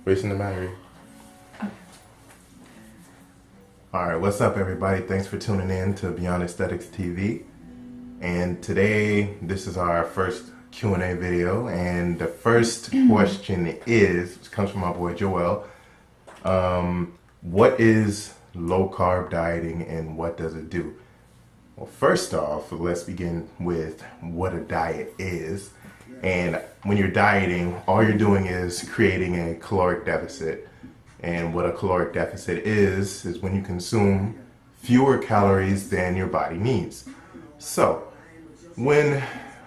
Wasting the battery. Alright, what's up everybody? Thanks for tuning in to Beyond Aesthetics TV. And today, this is our first Q&A video. And the first question which comes from my boy Joel. What is low carb dieting and what does it do? Well, first off, let's begin with what a diet is. And when you're dieting, all you're doing is creating a caloric deficit. And what a caloric deficit is when you consume fewer calories than your body needs. So, when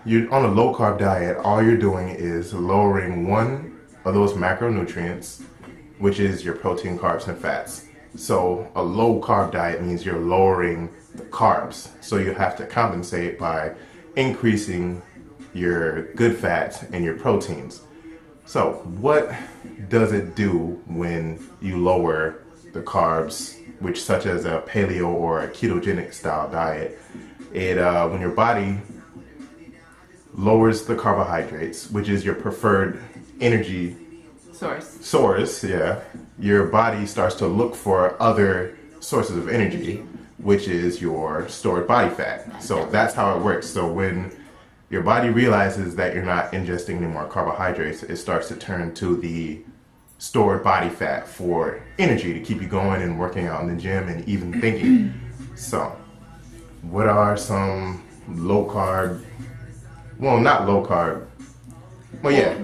you're on a low carb diet, all you're doing is lowering one of those macronutrients, which is your protein, carbs, and fats. So, a low carb diet means you're lowering the carbs. So, you have to compensate by increasing your good fats and your proteins. So what does it do when you lower the carbs, which such as a paleo or a ketogenic style diet? It when your body lowers the carbohydrates, which is your preferred energy source, yeah, your body starts to look for other sources of energy, which is your stored body fat. So that's how it works. So when your body realizes that you're not ingesting any more carbohydrates, it starts to turn to the stored body fat for energy to keep you going and working out in the gym and even thinking. So, what are some low carb, well, not low carb, well, yeah.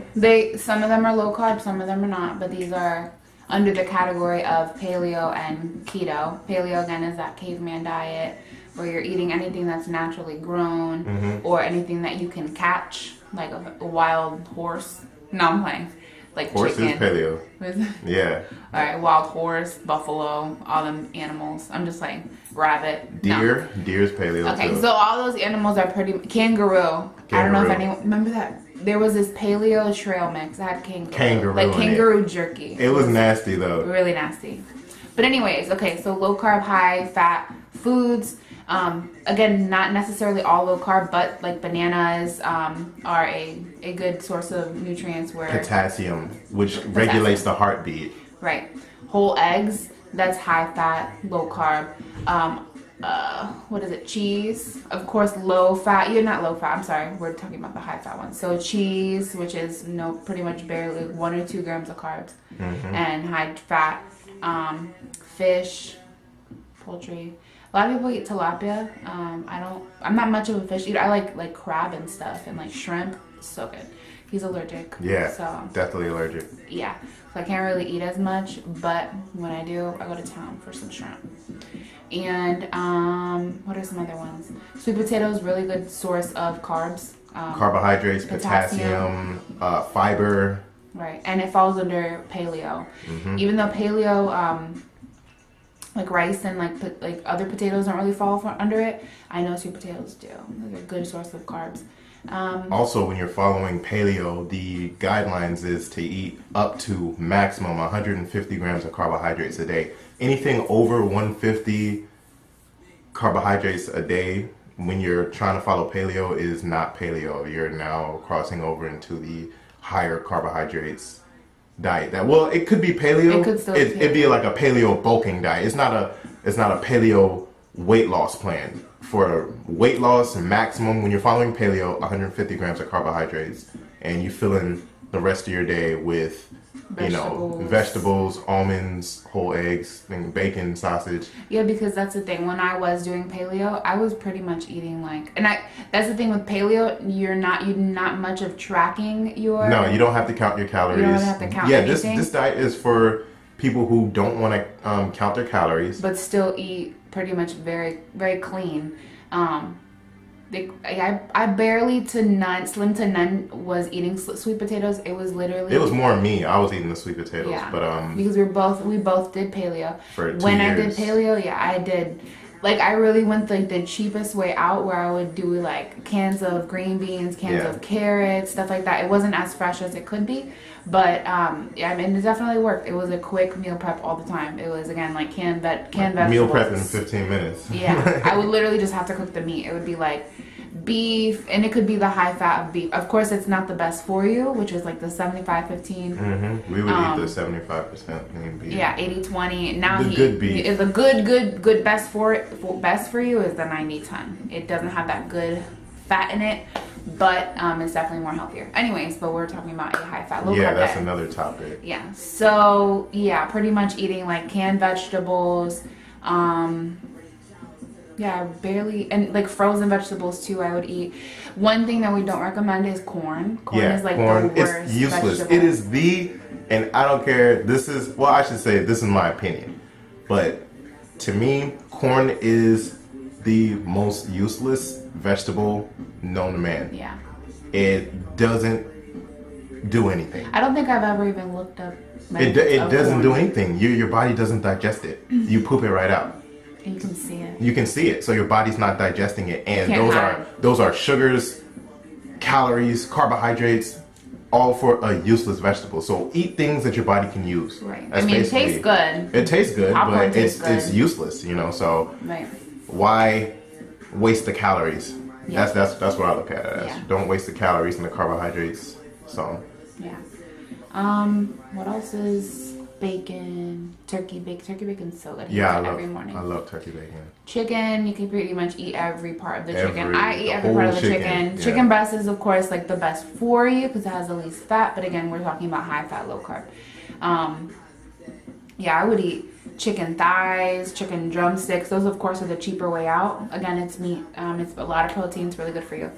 Some of them are low carb, some of them are not, but these are under the category of paleo and keto. Paleo, again, is that caveman diet, where you're eating anything that's naturally grown or anything that you can catch, like a wild horse. No, I'm playing. Like horse chicken. Is paleo. Yeah. All right, wild horse, buffalo, all them animals. I'm just like rabbit. Deer. No. Deer's paleo. Okay, too. so all those animals are pretty. Kangaroo. I don't know if anyone remember that. There was this paleo trail mix that had kangaroo. Like kangaroo jerky. It was nasty though. Really nasty. But anyways, okay, so low carb, high fat foods. Again, not necessarily all low carb, but like bananas are a good source of nutrients. Where potassium, which regulates the heartbeat. Right. Whole eggs, that's high fat, low carb. What is it? Cheese, of course, low fat. You're not low fat. I'm sorry. We're talking about the high fat one. So cheese, which is pretty much barely 1 or 2 grams of carbs, and high fat. Fish, poultry. A lot of people eat tilapia. I'm not much of a fish eater. I like crab and stuff and like shrimp. So good. He's allergic. Yeah. So definitely allergic. Yeah. So I can't really eat as much, but when I do, I go to town for some shrimp. And what are some other ones? Sweet potatoes, really good source of carbs. Carbohydrates, potassium, fiber. Right, and it falls under paleo. Even though paleo, like rice and like other potatoes don't really fall under it, I know sweet potatoes do. They're a good source of carbs. Also, when you're following paleo, the guidelines is to eat up to maximum 150 grams of carbohydrates a day. Anything over 150 carbohydrates a day, when you're trying to follow paleo, is not paleo. You're now crossing over into the higher carbohydrates diet. It could be paleo. It could still be paleo. It'd be like a paleo bulking diet. It's not a paleo weight loss plan. For weight loss maximum, when you're following paleo, 150 grams of carbohydrates, and you fill in the rest of your day with vegetables, almonds, whole eggs, and bacon, sausage. Yeah, because that's the thing. When I was doing paleo, I was pretty much eating that's the thing with paleo. You're not much of tracking your. No, you don't have to count your calories. You don't have to count anything. This diet is for people who don't want to count their calories, but still eat pretty much very, very clean. I barely to none, slim to none, was eating sweet potatoes. It was literally. It was more me. I was eating the sweet potatoes, yeah, but because we both did paleo. For 2 when years. I did paleo, yeah, I did. Like I really went the cheapest way out, where I would do like cans of green beans, cans of carrots, stuff like that. It wasn't as fresh as it could be, but yeah, I mean, it definitely worked. It was a quick meal prep all the time. It was again like canned vegetables. Meal prep in 15 minutes. Yeah, I would literally just have to cook the meat. It would be like beef, and it could be the high fat of beef. Of course, it's not the best for you, which is like the 75-15. We would eat the 75% clean beef. Yeah, 80-20. Now the good beef is a good best for you is the 90-10. It doesn't have that good fat in it, but it's definitely more healthier. Anyways, but we're talking about a high fat, low carb that's diet. another topic. Yeah. So yeah, pretty much eating like canned vegetables. Yeah, barely, and like frozen vegetables too. I would eat. One thing that we don't recommend is corn. Corn is like the worst. It's useless. Vegetable. It is and I don't care. I should say this is my opinion, but to me, corn is the most useless vegetable known to man. Yeah. It doesn't do anything. I don't think I've ever even looked up. It doesn't do anything. Your body doesn't digest it. You poop it right out. You can see it. You can see it, so your body's not digesting it, and Can't those are sugars, calories, carbohydrates, all for a useless vegetable. So eat things that your body can use. Right. That's it tastes good. It tastes good, Popcorn but tastes good. it's useless, So right. Why waste the calories? Yeah. That's what I look at it as. Yeah. Don't waste the calories and the carbohydrates. So yeah. What else is bacon? Turkey bacon. Turkey bacon's so good. Every morning. I love turkey bacon. Chicken, you can pretty much eat every part of the chicken. I eat the every part of whole the chicken. chicken. Yeah. Chicken breast is of course like the best for you because it has the least fat. But again, we're talking about high fat, low carb. Yeah, I would eat chicken thighs, chicken drumsticks. Those of course are the cheaper way out. Again, it's meat. It's a lot of protein. It's really good for you.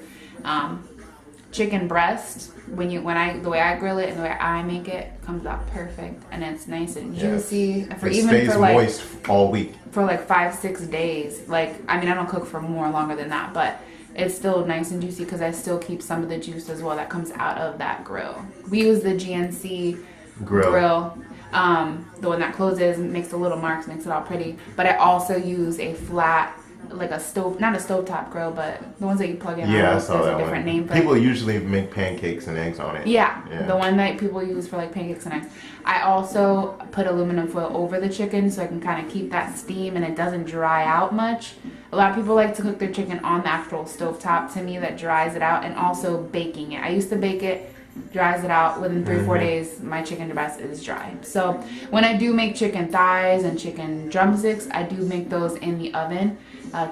Chicken breast, the way I grill it and the way I make it comes out perfect, and it's nice and juicy. It stays moist all week for like 5-6 days. Like, I mean, I don't cook for longer than that, but it's still nice and juicy because I still keep some of the juice as well that comes out of that grill. We use the GNC grill. The one that closes and makes the little marks, makes it all pretty. But I also use a flat, like a stove, not a stovetop grill, but the ones that you plug in. Yeah, I saw that a different one. name for people it. usually make pancakes and eggs on it. Yeah, the one that people use for like pancakes and eggs. I also put aluminum foil over the chicken so I can kind of keep that steam and it doesn't dry out much. A lot of people like to cook their chicken on the actual stovetop. To me, that dries it out, and also baking it. I used to bake it, dries it out. Within 3-4 days, my chicken breast is dry. So when I do make chicken thighs and chicken drumsticks, I do make those in the oven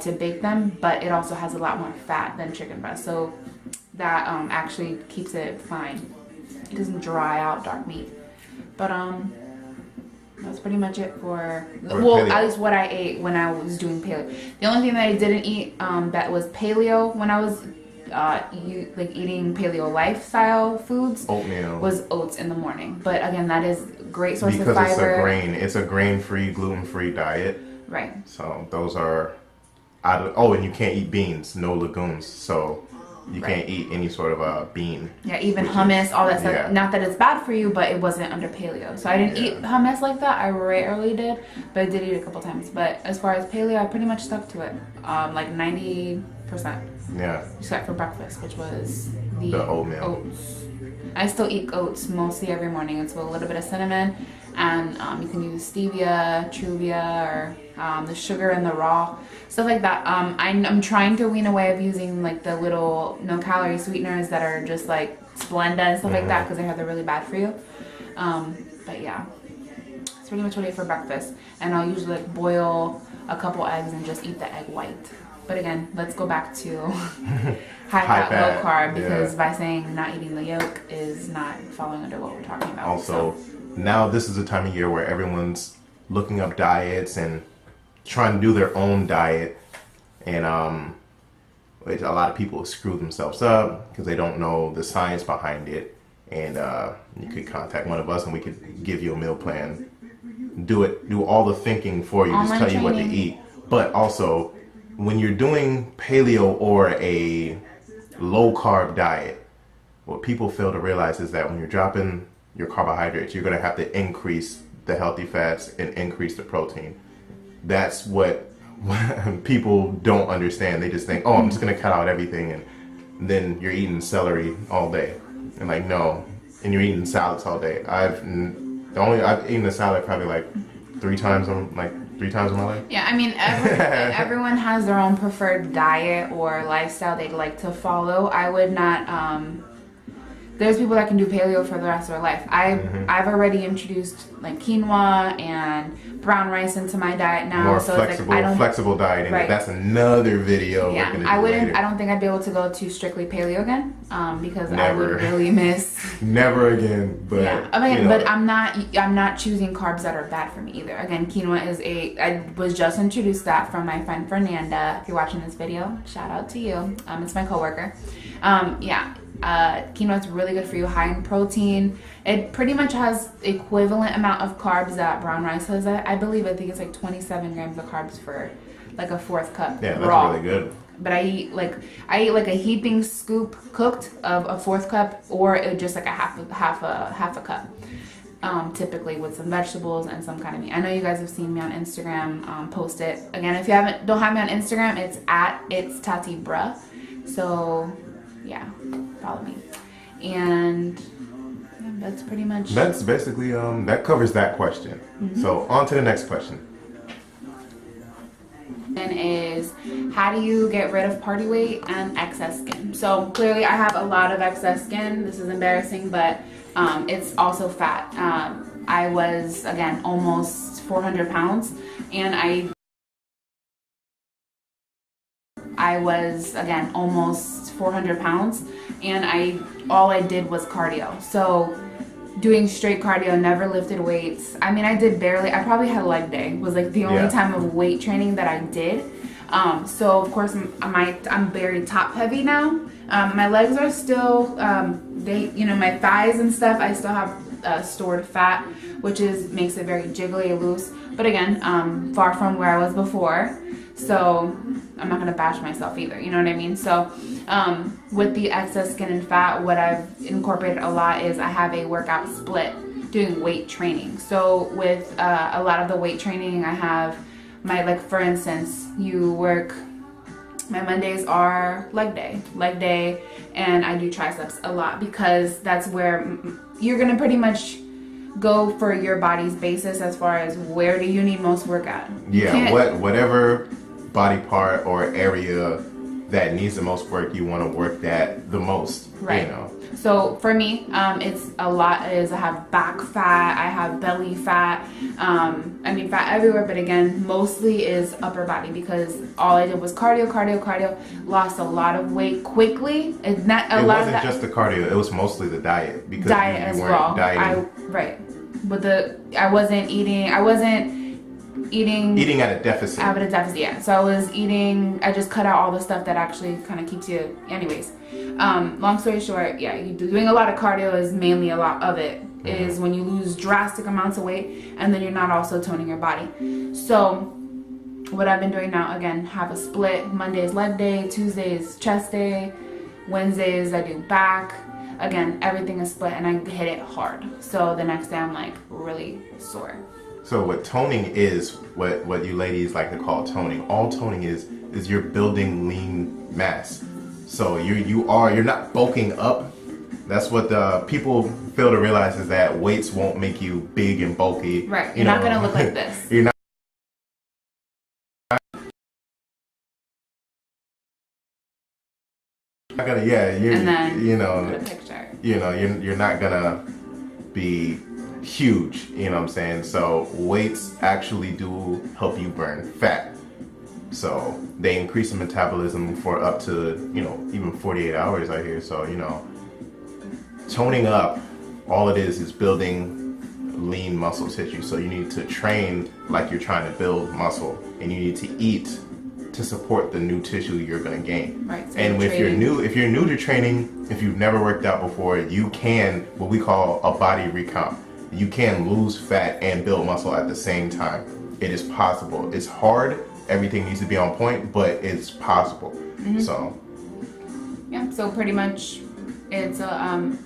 to bake them, but it also has a lot more fat than chicken breast, so that actually keeps it fine. It doesn't dry out dark meat. But that's pretty much it for paleo. At least what I ate when I was doing paleo. The only thing that I didn't eat that was paleo when I was eating paleo lifestyle foods, oatmeal, was oats in the morning. But again, that is a great source because of fiber. it's a grain. It's a grain-free, gluten-free diet. Right. So those are and you can't eat beans, no legumes. So you can't eat any sort of a bean. Yeah, even hummus, all that stuff. Yeah. Not that it's bad for you, but it wasn't under paleo. So I didn't eat hummus like that. I rarely did, but I did eat it a couple times. But as far as paleo, I pretty much stuck to it. Like 90%. Yeah. Except for breakfast, which was the oatmeal. Oats. I still eat oats mostly every morning. It's with a little bit of cinnamon, and you can use stevia, truvia, or the sugar and the raw stuff like that. I'm trying to wean away of using like the little no-calorie sweeteners that are just like Splenda and stuff like that, because I heard they're really bad for you. But yeah, that's pretty much what I eat for breakfast, and I'll usually like boil a couple eggs and just eat the egg white. But again, let's go back to high fat, low carb, because by saying not eating the yolk is not falling under what we're talking about. Also, now this is the time of year where everyone's looking up diets and trying to do their own diet, and a lot of people screw themselves up because they don't know the science behind it. And you could contact one of us and we could give you a meal plan, do all the thinking for you, just tell you what to eat. But also, when you're doing paleo or a low carb diet, what people fail to realize is that when you're dropping your carbohydrates, you're going to have to increase the healthy fats and increase the protein. That's what people don't understand. They just think, oh, I'm just going to cut out everything, and then you're eating celery all day. And like, no. And you're eating salads all day. I've eaten a salad probably like 3 times, 3 times in my life. Yeah, I mean, everyone has their own preferred diet or lifestyle they'd like to follow. I would not, there's people that can do paleo for the rest of their life. I've already introduced like quinoa and brown rice into my diet now. More so flexible, it's like, flexible dieting. Right. That's another video. Yeah, we're gonna I do wouldn't. later. I don't think I'd be able to go to strictly paleo again, because Never. I would really miss. Never again. But yeah, I mean, but I'm not choosing carbs that are bad for me either. Again, quinoa is I was just introduced that from my friend Fernanda. If you're watching this video, shout out to you. It's my coworker. Quinoa is really good for you, high in protein. It pretty much has equivalent amount of carbs that brown rice has. I believe. I think it's like 27 grams of carbs for like a 4th cup. Yeah, that's raw. really good. But I eat like a heaping scoop cooked of a 4th cup, or just like a half a cup. Typically with some vegetables and some kind of meat. I know you guys have seen me on Instagram post it. Again, if you don't have me on Instagram, it's Tati Bruh. So yeah, follow me. And yeah, that's pretty much. That's basically that covers that question. So on to the next question. Is how do you get rid of party weight and excess skin? So clearly I have a lot of excess skin. This is embarrassing, but it's also fat. I was, again, almost 400 pounds, and I was, again, almost 400 pounds, and all I did was cardio. So doing straight cardio, never lifted weights. I mean, I did barely. I probably had leg day. Was like the only time of weight training that I did. So of course I'm very top heavy now. My legs are still my thighs and stuff. I still have stored fat, which makes it very jiggly, loose. But again, far from where I was before. So I'm not gonna bash myself either. You know what I mean? So with the excess skin and fat, what I've incorporated a lot is I have a workout split doing weight training. So with a lot of the weight training, I have for instance, my Mondays are leg day, and I do triceps a lot because that's where you're gonna pretty much go for your body's basis as far as where do you need most work at. Yeah, whatever body part or area that needs the most work, you want to work that the most. Right. You know. So for me, it's a lot. I have back fat, I have belly fat. Fat everywhere, but again, mostly is upper body because all I did was cardio. Lost a lot of weight quickly. It wasn't just the cardio; it was mostly the diet because diet you as weren't well. dieting. But I wasn't eating. Eating at a deficit. Yeah. So I was eating. I just cut out all the stuff that actually kind of keeps you. Anyways, long story short, yeah, doing a lot of cardio is mainly a lot of it. Is when you lose drastic amounts of weight and then you're not also toning your body. So what I've been doing now, again, have a split. Mondays leg day, Tuesdays chest day, Wednesdays I do back. Again, everything is split and I hit it hard. So the next day I'm like really sore. So what toning is, what you ladies like to call toning. All toning is you're building lean mass. So you're not bulking up. That's what the people fail to realize is that weights won't make you big and bulky. Right. You're not gonna look like this. You're not. Gonna, you're not gonna be huge, you know what I'm saying? So weights actually do help you burn fat. So they increase the metabolism for up to, even 48 hours I hear. So, toning up, all it is building lean muscle tissue. So you need to train like you're trying to build muscle, and you need to eat to support the new tissue you're going to gain. Right. So and if you're new to training, if you've never worked out before, you can what we call a body recomp. You can lose fat and build muscle at the same time. It is possible. It's hard. Everything needs to be on point, but it's possible. So yeah, so pretty much it's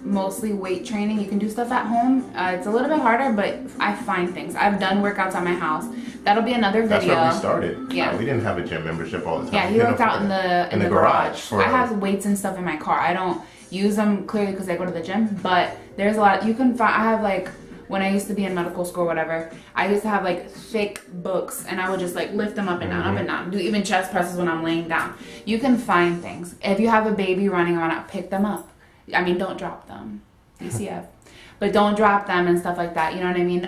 mostly weight training. You can do stuff at home. It's a little bit harder, but I find things. I've done workouts at my house. That'll be another video. That's where we started. Yeah. We didn't have a gym membership all the time. Yeah, he worked out in the garage. I have weights and stuff in my car. I don't use them clearly because I go to the gym, but there's a lot. You can find, I have like when I used to be in medical school or whatever, I used to have like thick books and I would just like lift them up and down, up and down. Do even chest presses when I'm laying down. You can find things. If you have a baby running around, pick them up. I mean, don't drop them. DCF. But don't drop them and stuff like that. You know what I mean?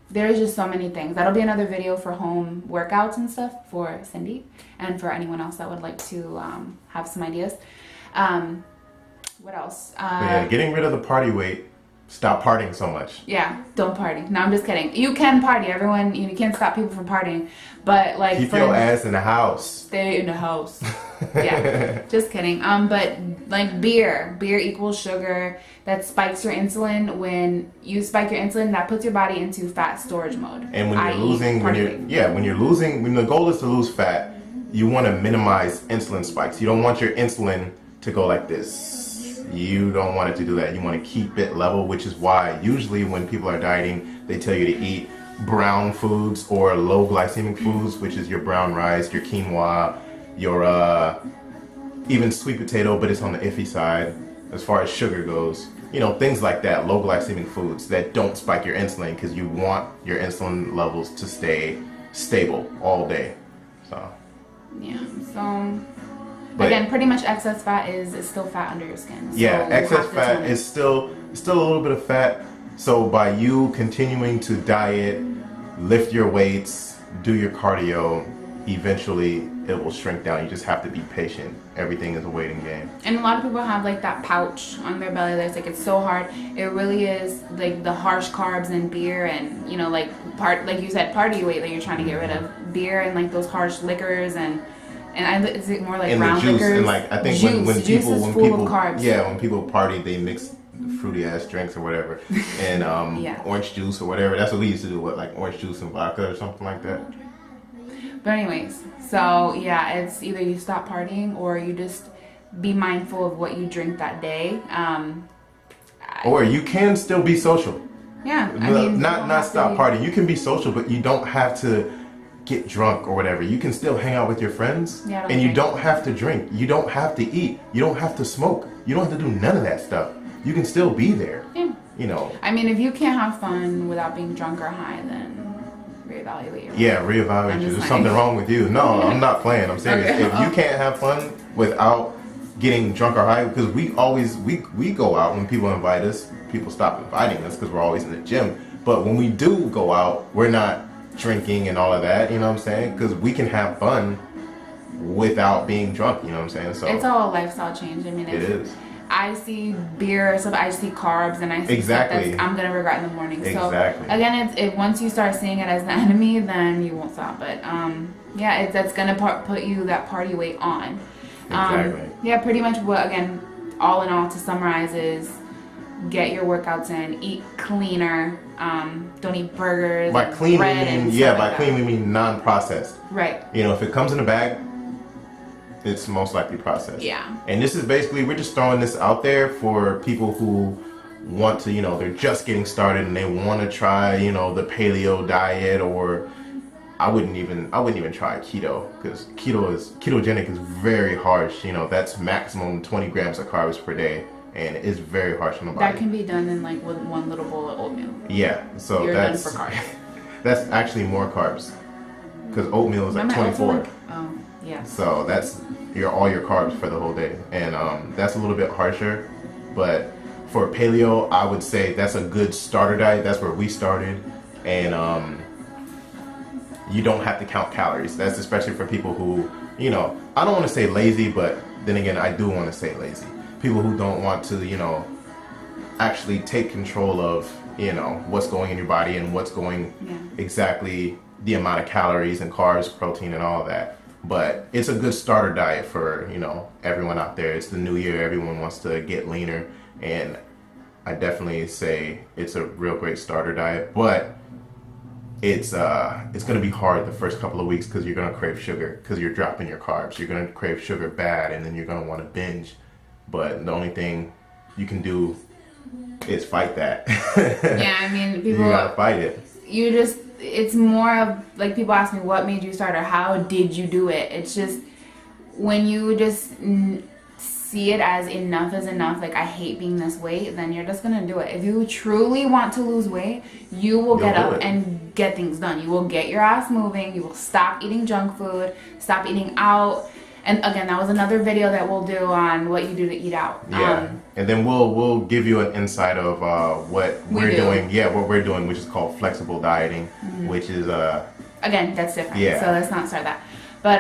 There's just so many things. That'll be another video for home workouts and stuff for Cindy and for anyone else that would like to have some ideas. What else? Yeah, getting rid of the party weight. Stop partying so much. Yeah, don't party. No, I'm just kidding. You can party. Everyone, you can't stop people from partying. But like, keep your ass in the house. Stay in the house. Yeah, just kidding. But like beer equals sugar. That spikes your insulin. When you spike your insulin, that puts your body into fat storage mode. And when when the goal is to lose fat, you want to minimize insulin spikes. You don't want your insulin to go like this. You don't want it to do that. You want to keep it level, which is why usually when people are dieting, they tell you to eat brown foods or low glycemic foods, which is your brown rice, your quinoa, your even sweet potato, but it's on the iffy side as far as sugar goes. You know, things like that, low glycemic foods that don't spike your insulin, because you want your insulin levels to stay stable all day. So yeah, so again, pretty much excess fat is still fat under your skin. So yeah, excess fat is still a little bit of fat. So by you continuing to diet, lift your weights, do your cardio, eventually it will shrink down. You just have to be patient. Everything is a waiting game. And a lot of people have like that pouch on their belly that's like, it's so hard. It really is like the harsh carbs and beer and, you know, like you said, party weight that you're trying to get rid of. Beer and like those harsh liquors and is it more like and brown the juice, liquors? and like I think juice. when Juice people is full of carbs. Yeah, when people party, they mix fruity ass drinks or whatever, and orange juice or whatever. That's what we used to do. What, like orange juice and vodka or something like that. But anyways, so yeah, it's either you stop partying or you just be mindful of what you drink that day. Or you can still be social. Yeah, I mean, not stop partying. You can be social, but you don't have to get drunk or whatever. You can still hang out with your friends, and you don't have to drink. You don't have to eat. You don't have to smoke. You don't have to do none of that stuff. You can still be there. Yeah. You know. I mean, if you can't have fun without being drunk or high, then reevaluate your life. Yeah, reevaluate you. There's something wrong with you. No, I'm not playing. I'm serious. Okay. If you can't have fun without getting drunk or high, because we go out when people invite us. People stop inviting us because we're always in the gym. But when we do go out, we're not drinking and all of that, you know what I'm saying? Because we can have fun without being drunk, you know what I'm saying? So it's all a lifestyle change. I mean, it is. I see beer or something, I see carbs, and I see stuff that I'm gonna regret in the morning. So again, if once you start seeing it as the enemy, then you won't stop. But yeah, that's gonna put you that party weight on. Yeah, pretty much what, again, all in all, to summarize, is get your workouts in, eat cleaner, don't eat burgers. By clean, we mean non-processed. Right. You know, if it comes in a bag, it's most likely processed. Yeah. And this is basically, we're just throwing this out there for people who want to, you know, they're just getting started and they want to try, you know, the paleo diet, or I wouldn't even try keto, because ketogenic is very harsh. You know, that's maximum 20 grams of carbs per day. And it's very harsh on the body. That can be done in like with one little bowl of oatmeal. Yeah, so you're done for carbs. That's actually more carbs, because oatmeal is like 24. Oh, yeah. So that's all your carbs for the whole day, and that's a little bit harsher. But for paleo, I would say that's a good starter diet. That's where we started, and you don't have to count calories. That's especially for people who, you know, I don't want to say lazy, but then again, I do want to say lazy. People who don't want to, you know, actually take control of, you know, what's going in your body and what's going exactly the amount of calories and carbs, protein, and all of that. But it's a good starter diet for, you know, everyone out there. It's the new year. Everyone wants to get leaner. And I definitely say it's a real great starter diet. But it's going to be hard the first couple of weeks, because you're going to crave sugar, because you're dropping your carbs. You're going to crave sugar bad, and then you're going to want to binge. But the only thing you can do is fight that. Yeah, I mean, people, you gotta fight it. It's more of like, people ask me, what made you start, or how did you do it? It's just when you just see it as enough is enough, like I hate being this weight, then you're just gonna do it. If you truly want to lose weight, you will get up and get things done. You will get your ass moving. You will stop eating junk food, stop eating out. And again, that was another video that we'll do on what you do to eat out. Yeah, and then we'll give you an insight of what we're doing. Yeah, what we're doing, which is called flexible dieting, which is again, that's different. Yeah. So let's not start that. But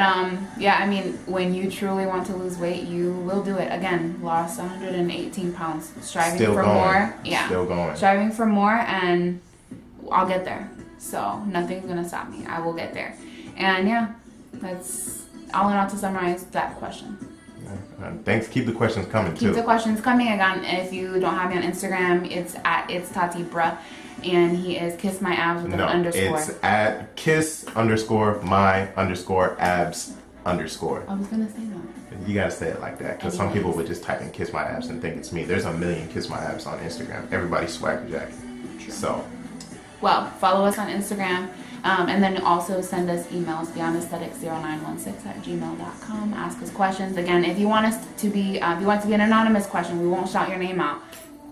yeah, I mean, when you truly want to lose weight, you will do it. Again, lost 118 pounds, striving still for going. more. Yeah, still going. Striving for more, and I'll get there. So nothing's gonna stop me. I will get there. And yeah, that's all in all to summarize that question. Thanks. Keep the questions coming too. Keep the questions coming. Again, if you don't have me on Instagram, it's at It's Tati Bruh, and he is Kiss My Abs with an underscore. It's at kiss_my_abs_. I was gonna say that. You gotta say it like that, because some people would just type in Kiss My Abs and think it's me. There's a million Kiss My Abs on Instagram. Everybody's swagger jacket. So, well, follow us on Instagram. And then also send us emails, beyondesthetics0916@gmail.com. Ask us questions. Again, if you want us to be, if you want it to be an anonymous question, we won't shout your name out.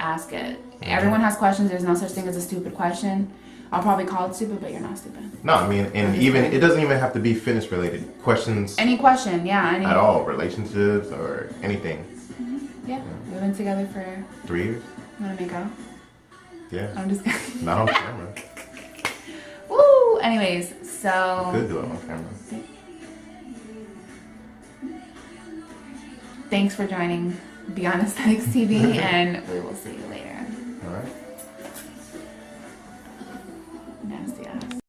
Ask it. Everyone has questions. There's no such thing as a stupid question. I'll probably call it stupid, but you're not stupid. No, I mean, and even it doesn't even have to be fitness related. Questions. Any question, yeah. At all, relationships or anything. Yeah, we've been together for 3 years. You want to make out? Yeah. I'm just kidding. Not on camera. Woo! Anyways, so. Could do it on camera. Thanks for joining Beyond Aesthetics TV, and we will see you later. All right. Nasty ass.